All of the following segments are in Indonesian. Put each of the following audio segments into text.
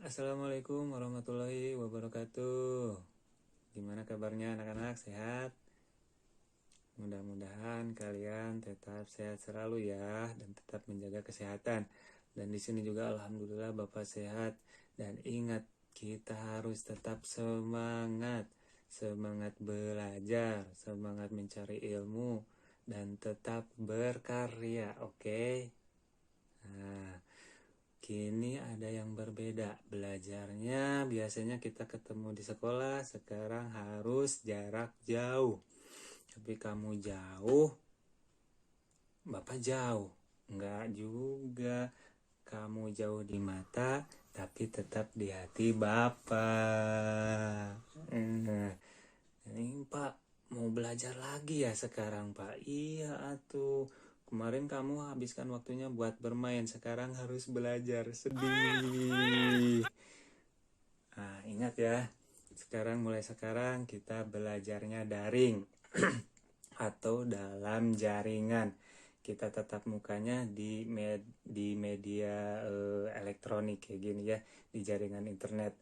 Assalamualaikum warahmatullahi wabarakatuh. Gimana kabarnya anak-anak? Sehat? Mudah-mudahan kalian tetap sehat selalu ya dan tetap menjaga kesehatan. Dan di sini juga alhamdulillah Bapak sehat. Dan ingat, kita harus tetap semangat. Semangat belajar, semangat mencari ilmu dan tetap berkarya, oke? Nah, kini ada yang berbeda. Belajarnya biasanya kita ketemu di sekolah, sekarang harus jarak jauh. Tapi kamu jauh, Bapak jauh. Enggak juga. Kamu jauh di mata, tapi tetap di hati Bapak. Ini Pak, mau belajar lagi ya sekarang Pak? Iya atuh. Kemarin kamu habiskan waktunya buat bermain, sekarang harus belajar. Sedih. Nah, ingat ya. Mulai sekarang kita belajarnya daring atau dalam jaringan. Kita tetap mukanya di media elektronik kayak gini ya, di jaringan internet.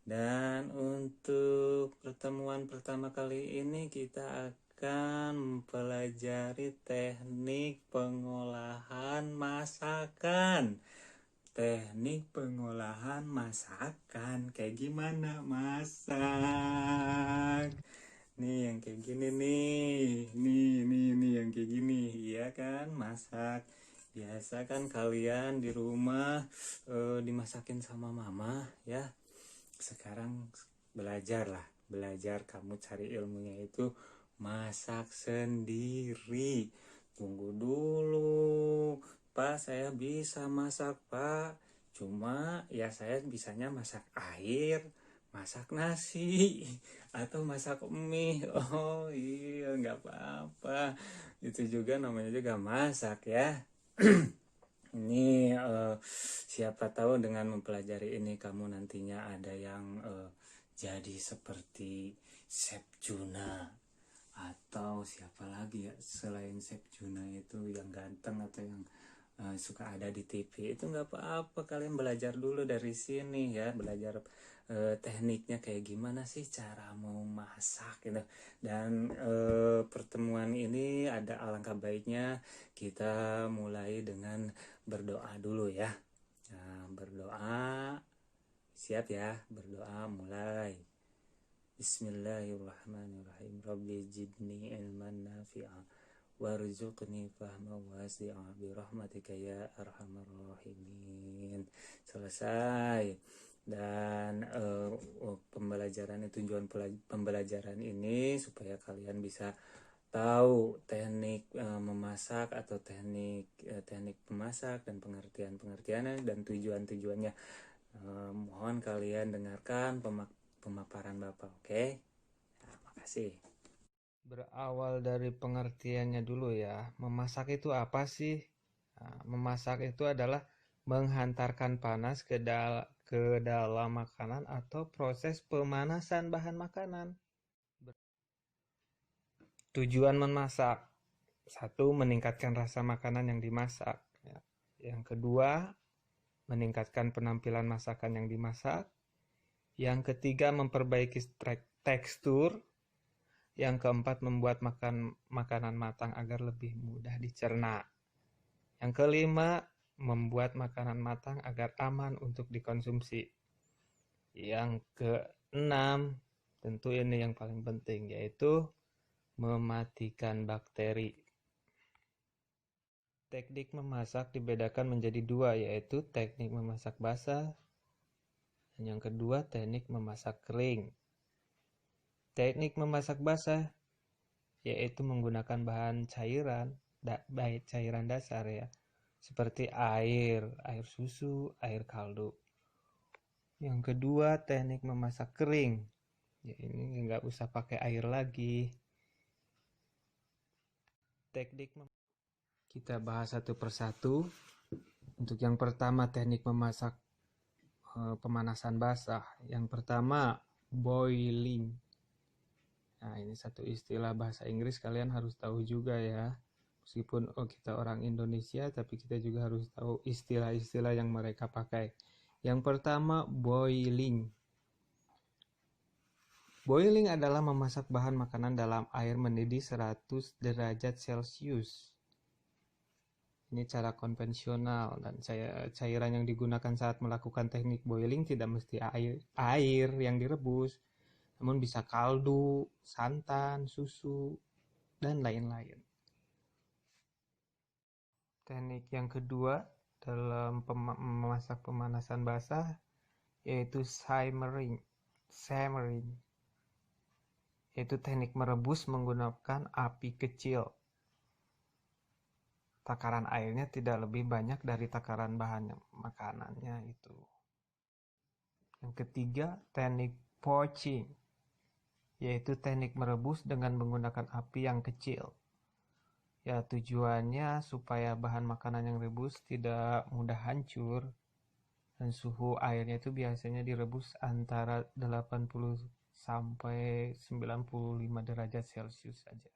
Dan untuk pertemuan pertama kali ini kita akan mempelajari teknik pengolahan masakan. Teknik pengolahan masakan. Kayak gimana masak? Nih yang kayak gini nih. Nih yang kayak gini. Iya kan, masak. Biasa kan kalian di rumah dimasakin sama mama ya. Sekarang belajarlah, belajar kamu cari ilmunya itu masak sendiri. Tunggu dulu, Pak, saya bisa masak, Pak. Cuma ya saya bisanya masak air, masak nasi, atau masak mie. Oh iya, nggak apa-apa. Itu juga namanya juga masak ya. Ini siapa tahu dengan mempelajari ini kamu nantinya ada yang jadi seperti Chef Juna, atau siapa lagi ya selain Chef Juna itu yang ganteng atau yang suka ada di TV. Itu nggak apa-apa, kalian belajar dulu dari sini ya, belajar tekniknya kayak gimana sih cara mau masak gitu. Dan pertemuan ini ada alangkah baiknya kita mulai dengan berdoa dulu ya. Nah, berdoa, siap ya, berdoa mulai. Bismillahirrahmanirrahim. Rabbi jidni ilman nafi'a warzuqni fahma wasi'a birahmatika ya arhamar rahimin. Selesai. Dan pembelajaran tujuan pembelajaran ini supaya kalian bisa tahu teknik memasak atau teknik memasak dan pengertiannya dan tujuannya. Mohon kalian dengarkan pemaparan Bapak, oke? Nah, makasih. Berawal dari pengertiannya dulu ya, memasak itu apa sih? Nah, memasak itu adalah menghantarkan panas ke dalam makanan atau proses pemanasan bahan makanan. Tujuan memasak, satu, meningkatkan rasa makanan yang dimasak. Ya. Yang kedua, meningkatkan penampilan masakan yang dimasak. Yang ketiga, memperbaiki tekstur. Yang keempat, membuat makanan matang agar lebih mudah dicerna. Yang kelima, membuat makanan matang agar aman untuk dikonsumsi. Yang keenam, tentu ini yang paling penting, yaitu mematikan bakteri. Teknik memasak dibedakan menjadi dua, yaitu teknik memasak basah dan yang kedua teknik memasak kering. Teknik memasak basah yaitu menggunakan bahan cairan dasar ya, seperti air susu, air kaldu. Yang kedua teknik memasak kering, ya ini nggak usah pakai air lagi. Kita bahas satu persatu. Untuk yang pertama teknik memasak pemanasan basah. Yang pertama boiling. Nah, ini satu istilah bahasa Inggris, kalian harus tahu juga ya. Meskipun kita orang Indonesia, tapi kita juga harus tahu istilah-istilah yang mereka pakai. Yang pertama, boiling. Boiling adalah memasak bahan makanan dalam air mendidih 100 derajat Celcius. Ini cara konvensional, dan cairan yang digunakan saat melakukan teknik boiling tidak mesti air yang direbus, namun bisa kaldu, santan, susu, dan lain-lain. Teknik yang kedua dalam memasak pemanasan basah yaitu simmering, yaitu teknik merebus menggunakan api kecil. Takaran airnya tidak lebih banyak dari takaran bahan makanannya itu. Yang ketiga, teknik poaching, yaitu teknik merebus dengan menggunakan api yang kecil. Ya, tujuannya supaya bahan makanan yang rebus tidak mudah hancur, dan suhu airnya itu biasanya direbus antara 80 sampai 95 derajat Celcius saja.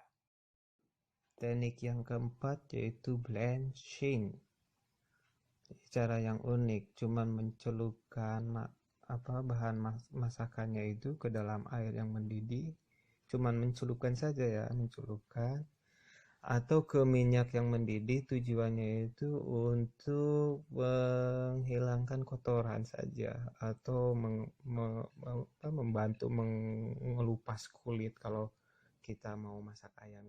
Teknik yang keempat yaitu blanching. Cara yang unik, cuman mencelupkan bahan masakannya itu ke dalam air yang mendidih, cuman mencelupkan saja ya, mencelupkan atau ke minyak yang mendidih. Tujuannya itu untuk menghilangkan kotoran saja atau membantu mengelupas kulit kalau kita mau masak ayam.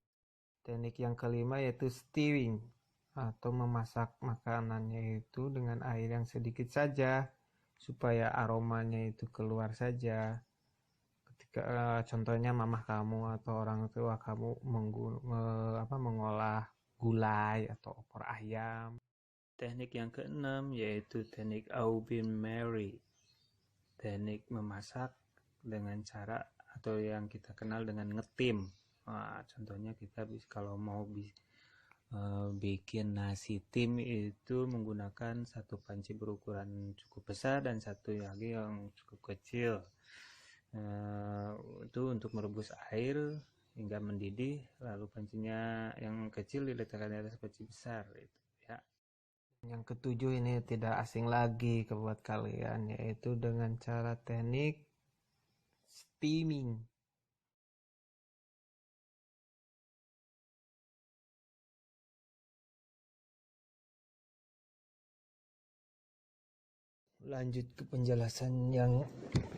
Teknik yang kelima yaitu stewing, atau memasak makanannya itu dengan air yang sedikit saja supaya aromanya itu keluar saja. Ketika contohnya mamah kamu atau orang tua kamu mengolah gulai atau opor ayam. Teknik yang keenam yaitu teknik au bain marie, teknik memasak dengan cara atau yang kita kenal dengan ngetim. Contohnya kita kalau mau bikin nasi tim itu menggunakan satu panci berukuran cukup besar dan satu lagi yang cukup kecil. Itu untuk merebus air hingga mendidih, lalu pancinya yang kecil diletakkan di atas panci besar itu ya. Yang ketujuh ini tidak asing lagi buat kalian, yaitu dengan cara teknik steaming. Lanjut ke penjelasan yang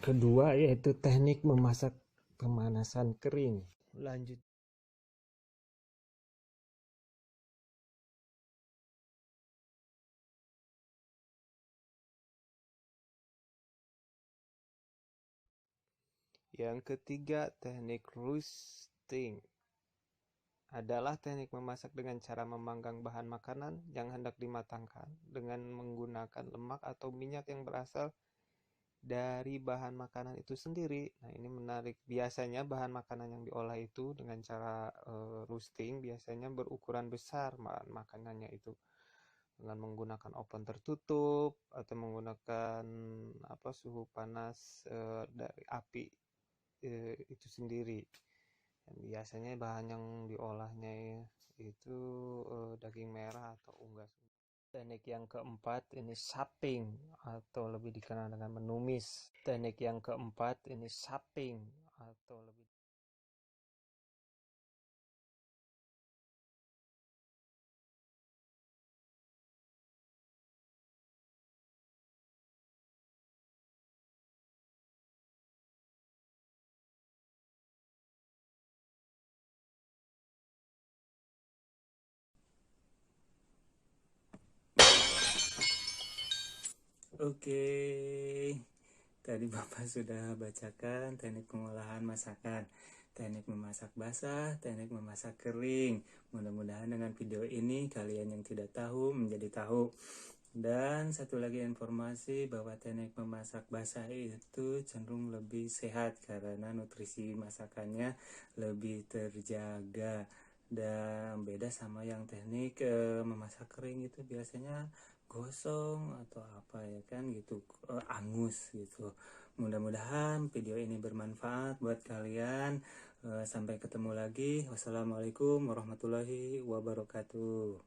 kedua yaitu teknik memasak pemanasan kering. Lanjut. Yang ketiga, teknik roasting adalah teknik memasak dengan cara memanggang bahan makanan yang hendak dimatangkan dengan menggunakan lemak atau minyak yang berasal dari bahan makanan itu sendiri. Nah, ini menarik. Biasanya bahan makanan yang diolah itu dengan cara roasting biasanya berukuran besar bahan makanannya itu, dengan menggunakan oven tertutup atau menggunakan suhu panas dari api itu sendiri. Dan biasanya bahan yang diolahnya itu daging merah atau unggas. Teknik yang keempat ini supping atau lebih dikenal dengan menumis. Teknik yang keempat ini supping atau lebih Oke, tadi Bapak sudah bacakan teknik pengolahan masakan, teknik memasak basah, teknik memasak kering. Mudah-mudahan dengan video ini kalian yang tidak tahu menjadi tahu. Dan satu lagi informasi bahwa teknik memasak basah itu cenderung lebih sehat karena nutrisi masakannya lebih terjaga. Dan beda sama yang teknik memasak kering itu biasanya gosong atau apa ya kan gitu, angus gitu. Mudah-mudahan video ini bermanfaat buat kalian. Sampai ketemu lagi. Wassalamualaikum warahmatullahi wabarakatuh.